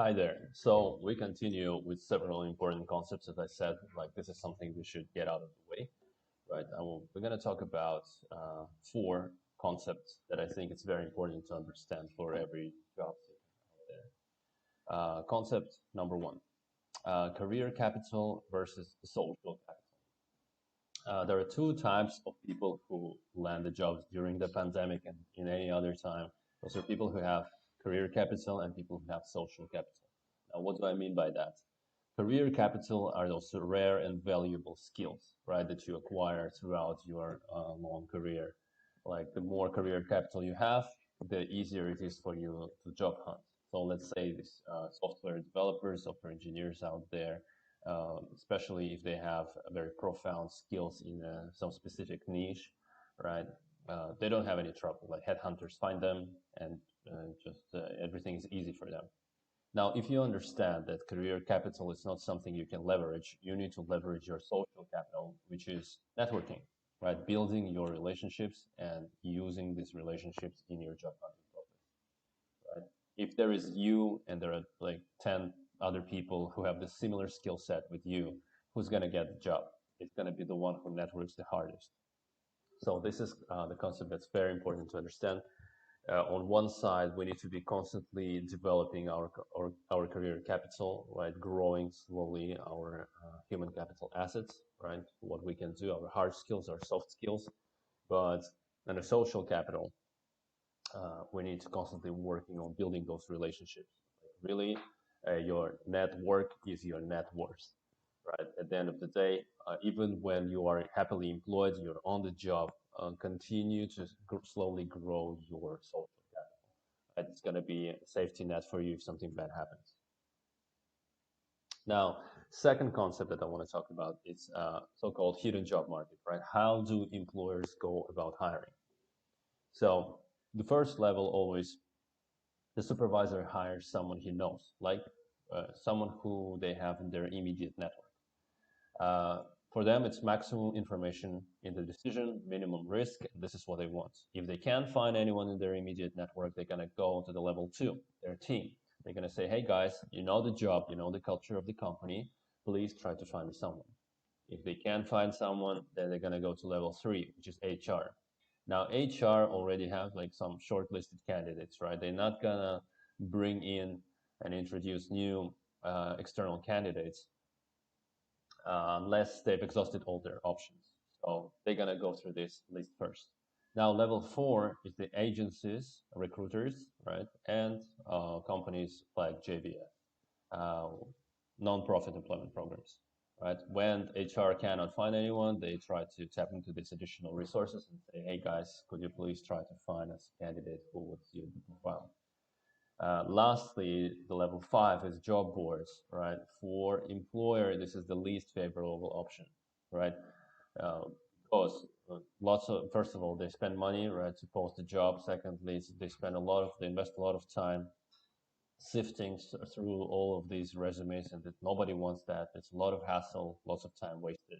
Hi there. So we continue with several important concepts. As I said, like this is something we should get out of the way, right? We're going to talk about four concepts that I think it's very important to understand for every job seeker out there. Concept number one, career capital versus social capital. There are two types of people who land the jobs during the pandemic and in any other time. Those are people who have career capital and people who have social capital. Now, what do I mean by that? Career capital are those rare and valuable skills, right, that you acquire throughout your long career. Like the more career capital you have, the easier it is for you to job hunt. So let's say this software developers, software engineers out there, especially if they have very profound skills in some specific niche, right? They don't have any trouble. Like headhunters find them, and just everything is easy for them. Now, if you understand that career capital is not something you can leverage, you need to leverage your social capital, which is networking, right? Building your relationships and using these relationships in your job hunting process, right? If there is you and there are like 10 other people who have the similar skill set with you, who's going to get the job? It's going to be the one who networks the hardest. So this is the concept that's very important to understand. On one side, we need to be constantly developing our career capital, right? Growing slowly our human capital assets, right? What we can do, our hard skills, our soft skills. But on a social capital, we need to constantly working on building those relationships. Like really, your network is your net worth, right? At the end of the day, even when you are happily employed, you're on the job, continue to slowly grow your social capital. Right? It's going to be a safety net for you if something bad happens. Now, second concept that I want to talk about is so-called hidden job market, right? How do employers go about hiring? So the first level always the supervisor hires someone he knows, like someone who they have in their immediate network. Uh, for them, it's maximum information in the decision, minimum risk. This is what they want. If they can't find anyone in their immediate network, they're going to go to the level two, their team. They're going to say, hey guys, you know the job, you know the culture of the company. Please try to find me someone. If they can't find someone, then they're going to go to level three, which is HR. Now, HR already have like some shortlisted candidates, right? They're not going to bring in and introduce new external candidates unless they've exhausted all their options. So they're going to go through this list first. Now, level four is the agencies, recruiters, right? And companies like JVF, uh, non-profit employment programs, right? When HR cannot find anyone, they try to tap into these additional resources and say, hey guys, could you please try to find us a candidate who would suit the profile? Lastly, the level five is job boards, right? For employer, this is the least favorable option, right? Uh, because lots of, first of all, they spend money, right, to post the job. Secondly, they invest a lot of time sifting through all of these resumes, and that nobody wants that. It's a lot of hassle, lots of time wasted.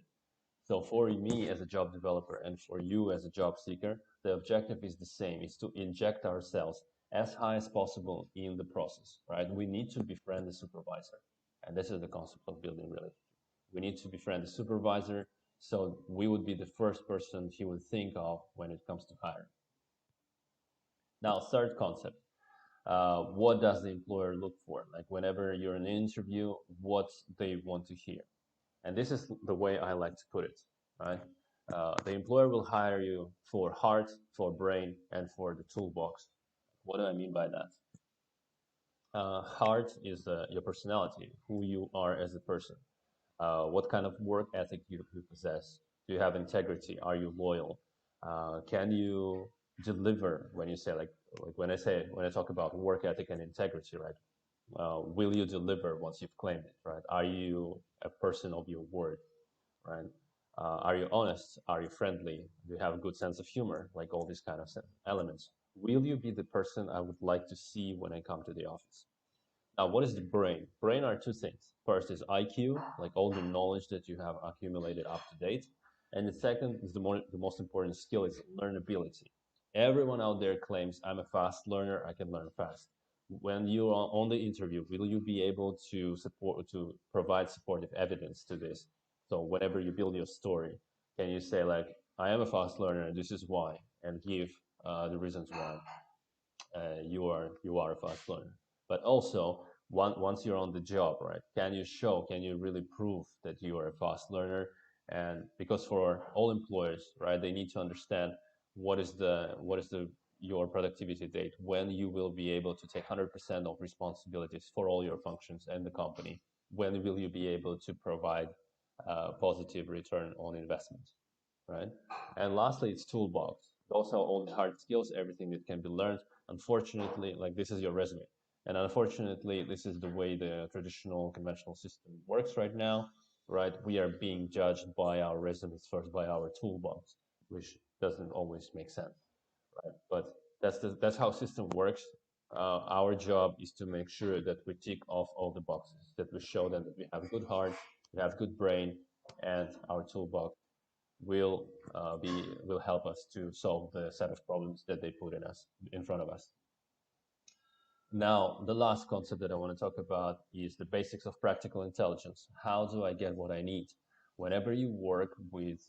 So for me as a job developer and for you as a job seeker, the objective is the same, is to inject ourselves as high as possible in the process, right? We need to befriend the supervisor. And this is the concept of building relationship. We need to befriend the supervisor so we would be the first person he would think of when it comes to hiring. Now, third concept, what does the employer look for? Like whenever you're in an interview, what they want to hear. And this is the way I like to put it, right? The employer will hire you for heart, for brain, and for the toolbox. What do I mean by that? Heart is your personality, who you are as a person, what kind of work ethic you possess. Do you have integrity? Are you loyal? Can you deliver when you say like when I talk about work ethic and integrity, right? Will you deliver once you've claimed it, right? Are you a person of your word, right? Are you honest? Are you friendly? Do you have a good sense of humor? Like all these kind of elements. Will you be the person I would like to see when I come to the office? Now, what is the brain? Brain are two things. First is IQ, like all the knowledge that you have accumulated up to date. And the second is the most important skill is learnability. Everyone out there claims I'm a fast learner, I can learn fast. when you are on the interview, will you be able to provide supportive evidence to this? So whenever you build your story, can you say like, I am a fast learner and this is why, and give the reasons why you are a fast learner. But also, once you're on the job, right? Can you really prove that you are a fast learner? And because for all employers, right, they need to understand what is the your productivity date, when you will be able to take 100% of responsibilities for all your functions and the company. When will you be able to provide positive return on investment, right? And lastly, it's toolbox. Those are all the hard skills, everything that can be learned. Unfortunately, like this is your resume. And unfortunately, this is the way the traditional conventional system works right now, right? We are being judged by our resumes first, by our toolbox, which doesn't always make sense, right? But that's how system works. Our job is to make sure that we tick off all the boxes, that we show them that we have good heart, we have good brain, and our toolbox will will help us to solve the set of problems that they put in front of us. Now, the last concept that I want to talk about is the basics of practical intelligence. How do I get what I need? Whenever you work with,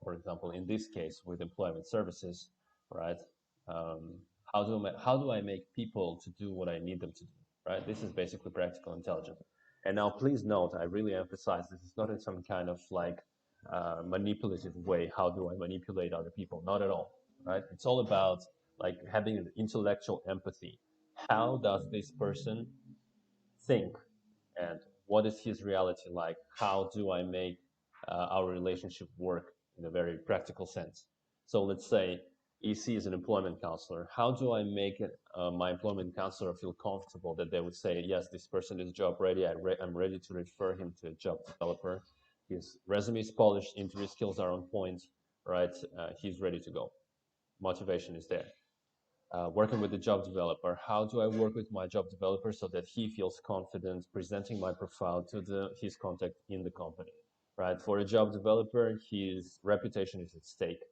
for example, in this case, with employment services, right? Um, how do I make people to do what I need them to do? Right? This is basically practical intelligence. And now, please note, I really emphasize this is not in some kind of like manipulative way. How do I manipulate other people? Not at all. Right? It's all about like having an intellectual empathy. How does this person think, and what is his reality like? How do I make our relationship work in a very practical sense? So let's say EC is an employment counselor. How do I make my employment counselor feel comfortable that they would say, yes, this person is job ready. I'm ready to refer him to a job developer. His resume is polished, interview skills are on point, right? He's ready to go. Motivation is there. Working with the job developer. How do I work with my job developer so that he feels confident presenting my profile to his contact in the company, right? For a job developer, his reputation is at stake.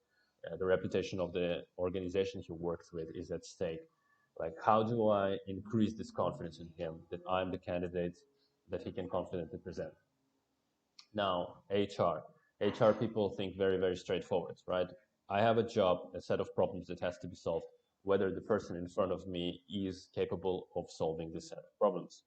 The reputation of the organization he works with is at stake. Like, how do I increase this confidence in him that I'm the candidate that he can confidently present? Now, HR. HR people think very, very straightforward, right? I have a job, a set of problems that has to be solved, whether the person in front of me is capable of solving this set of problems.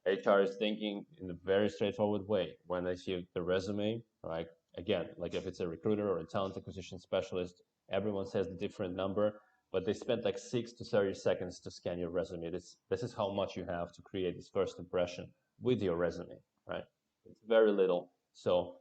HR is thinking in a very straightforward way. When they see the resume, right? Again, like if it's a recruiter or a talent acquisition specialist, everyone says the different number, but they spent like 6 to 30 seconds to scan your resume. This is how much you have to create this first impression with your resume, right? It's very little. So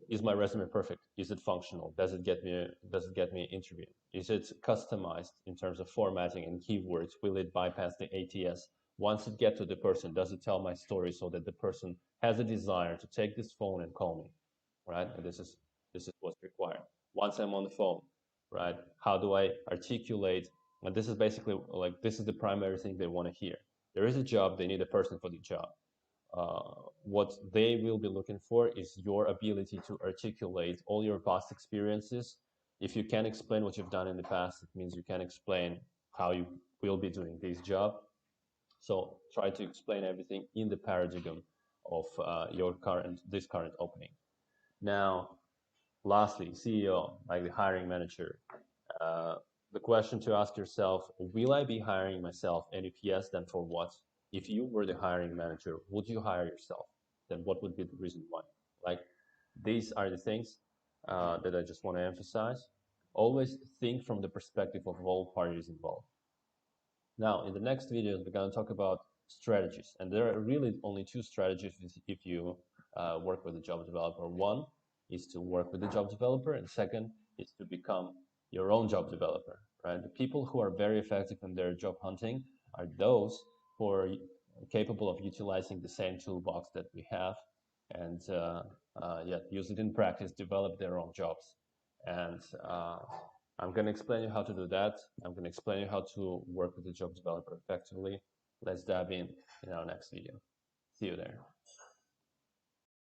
is my resume perfect? Is it functional? Does it get me an interview? Is it customized in terms of formatting and keywords? Will it bypass the ATS? Once it gets to the person, does it tell my story so that the person has a desire to take this phone and call me, right? And this is what's required. Once I'm on the phone, right? How do I articulate? And this is basically like this is the primary thing they want to hear. There is a job, they need a person for the job. What they will be looking for is your ability to articulate all your past experiences. If you can explain what you've done in the past, it means you can explain how you will be doing this job. So try to explain everything in the paradigm of this current opening. Now, lastly, CEO, like the hiring manager, uh, the question to ask yourself, will I be hiring myself? And if yes, then for what? If you were the hiring manager, would you hire yourself? Then what would be the reason why? Like, these are the things that I just want to emphasize. Always think from the perspective of all parties involved. Now, in the next videos, we're going to talk about strategies. And there are really only two strategies if you work with a job developer. One is to work with the job developer, and second is to become your own job developer, right? The people who are very effective in their job hunting are those who are capable of utilizing the same toolbox that we have and use it in practice, develop their own jobs. And I'm going to explain you how to do that. I'm going to explain you how to work with the job developer effectively. Let's dive in our next video. See you there.